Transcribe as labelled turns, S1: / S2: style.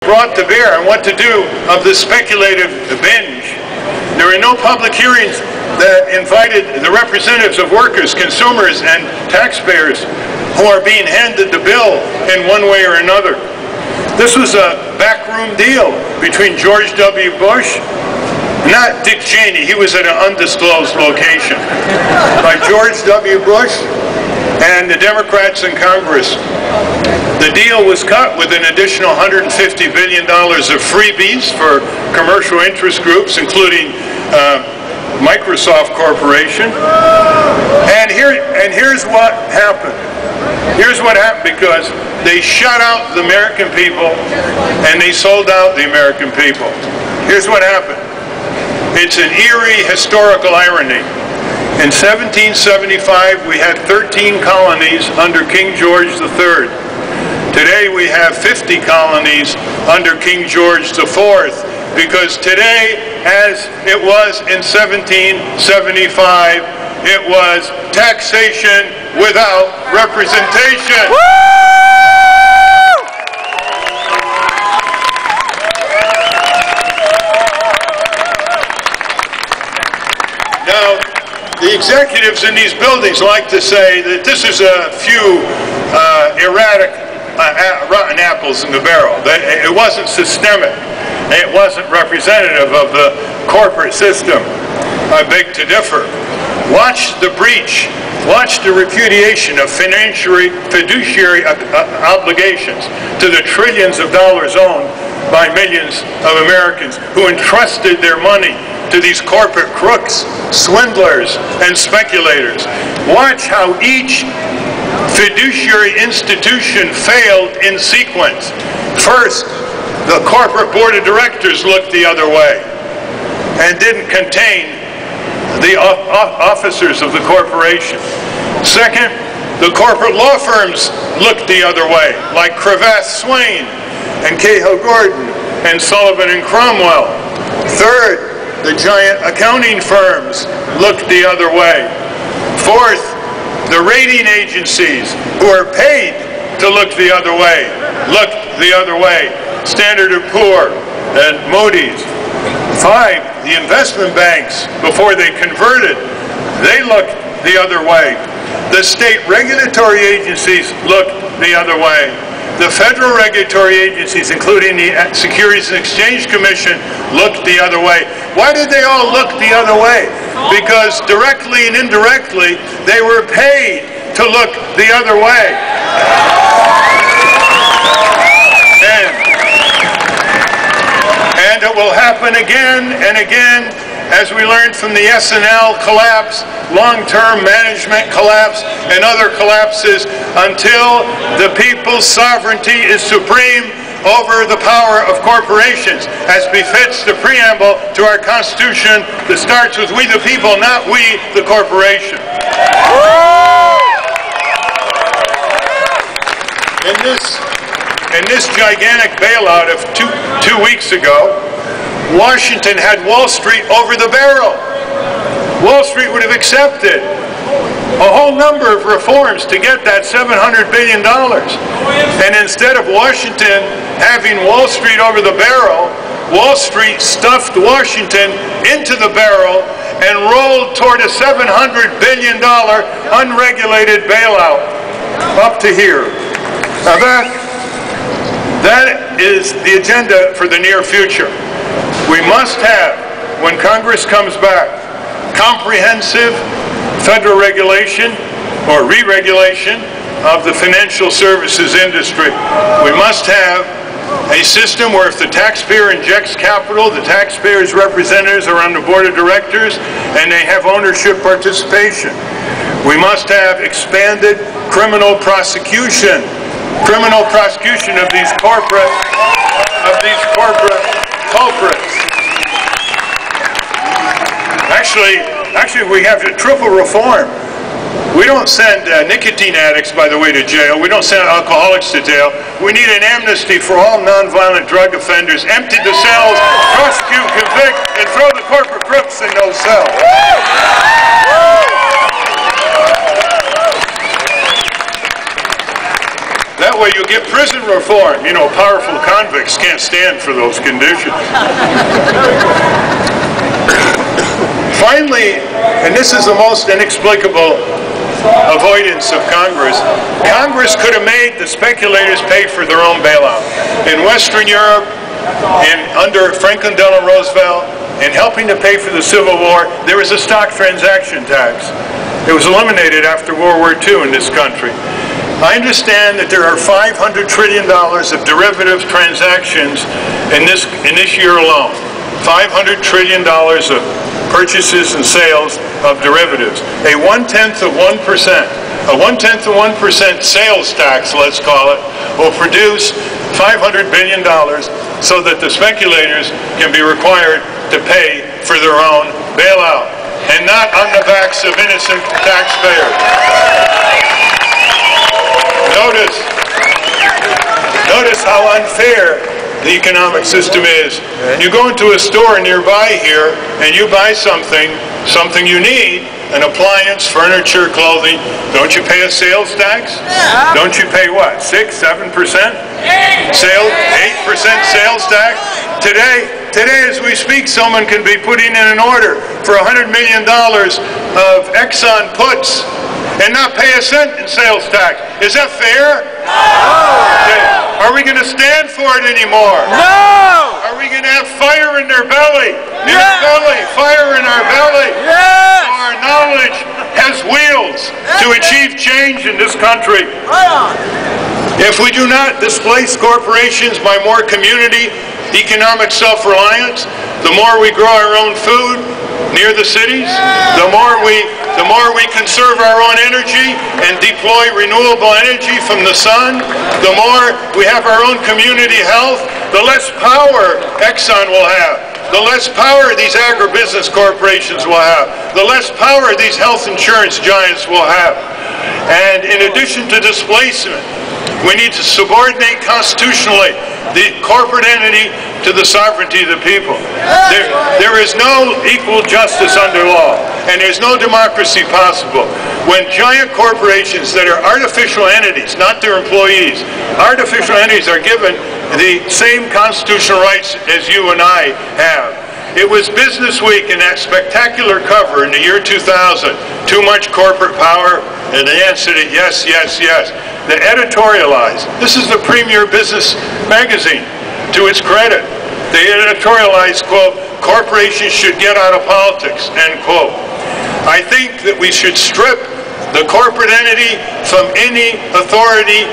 S1: brought to bear on what to do of the speculative binge. There were no public hearings that invited the representatives of workers, consumers, and taxpayers who are being handed the bill in one way or another. This was a backroom deal between George W. Bush, not Dick Cheney, he was at an undisclosed location, by George W. Bush and the Democrats in Congress. The deal was cut with an additional $150 billion of freebies for commercial interest groups, including Microsoft Corporation. And here's what happened. Here's what happened, because they shut out the American people and they sold out the American people. Here's what happened. It's an eerie historical irony. In 1775, we had 13 colonies under King George III. Today we have 50 colonies under King George IV, because today, as it was in 1775, it was taxation without representation. Now, the executives in these buildings like to say that this is a few erratic rotten apples in the barrel. That it wasn't systemic. It wasn't representative of the corporate system. I beg to differ. Watch the breach. Watch the repudiation of fiduciary obligations to the trillions of dollars owned by millions of Americans who entrusted their money to these corporate crooks, swindlers, and speculators. Watch how each fiduciary institution failed in sequence. First, the corporate board of directors looked the other way and didn't contain the officers of the corporation. Second, the corporate law firms looked the other way, like Cravath Swain and Cahill Gordon and Sullivan and Cromwell. Third, the giant accounting firms looked the other way. Fourth, the rating agencies who are paid to look the other way looked the other way. Standard & Poor and Moody's. 5, the investment banks, before they converted, they looked the other way. The state regulatory agencies looked the other way. The federal regulatory agencies, including the Securities and Exchange Commission, looked the other way. Why did they all look the other way? Because directly and indirectly, they were paid to look the other way. And it will happen again and again, as we learned from the S&L collapse, long-term management collapse, and other collapses, until the people's sovereignty is supreme over the power of corporations, as befits the preamble to our Constitution that starts with "We the people," not "we the corporation." In this gigantic bailout of two weeks ago, Washington had Wall Street over the barrel. Wall Street would have accepted a whole number of reforms to get that $700 billion. And instead of Washington having Wall Street over the barrel, Wall Street stuffed Washington into the barrel and rolled toward a $700 billion unregulated bailout up to here. Now that is the agenda for the near future. We must have, when Congress comes back, comprehensive federal regulation or re-regulation of the financial services industry. We must have a system where if the taxpayer injects capital, the taxpayer's representatives are on the board of directors and they have ownership participation. We must have expanded criminal prosecution of these corporate culprits. Actually, we have a triple reform. We don't send nicotine addicts, by the way, to jail. We don't send alcoholics to jail. We need an amnesty for all nonviolent drug offenders. Empty the cells, prosecute, convict, and throw the corporate crooks in those cells. That way you get get prison reform. You know, powerful convicts can't stand for those conditions. Finally, and this is the most inexplicable avoidance of Congress, Congress could have made the speculators pay for their own bailout. In Western Europe, under Franklin Delano Roosevelt, in helping to pay for the Civil War, there was a stock transaction tax. It was eliminated after World War II in this country. I understand that there are $500 trillion of derivative transactions in this year alone. $500 trillion of purchases and sales of derivatives. A 1/10 of 1%, a 1/10 of 1% sales tax, let's call it, will produce $500 billion so that the speculators can be required to pay for their own bailout, and not on the backs of innocent taxpayers. Notice how unfair the economic system is. You go into a store nearby here and you buy something you need, an appliance, furniture, clothing. Don't you pay a sales tax? Don't you pay what, 6, 7%? 8% sales tax? Today as we speak, someone can be putting in an order for $100 million of Exxon puts and not pay a cent in sales tax. Is that fair? No! Are we going to stand for it anymore?
S2: No!
S1: Are we going to have fire in their belly? Fire in our belly?
S2: Yes!
S1: So our knowledge has wheels to achieve change in this country.
S2: Right on.
S1: If we do not displace corporations by more community, economic self-reliance, the more we grow our own food near the cities, the more we conserve our own energy and deploy renewable energy from the sun, the more we have our own community health, the less power Exxon will have, the less power these agribusiness corporations will have, the less power these health insurance giants will have. And in addition to displacement, we need to subordinate constitutionally the corporate entity to the sovereignty of the people. There is no equal justice under law, and there's no democracy possible when giant corporations that are artificial entities, not their employees, artificial entities are given the same constitutional rights as you and I have. It was Business Week in that spectacular cover in the year 2000, too much corporate power, and the answer to yes, yes, yes. They editorialized. This is the premier business magazine, to its credit. They editorialized, quote, corporations should get out of politics, end quote. I think that we should strip the corporate entity from any authority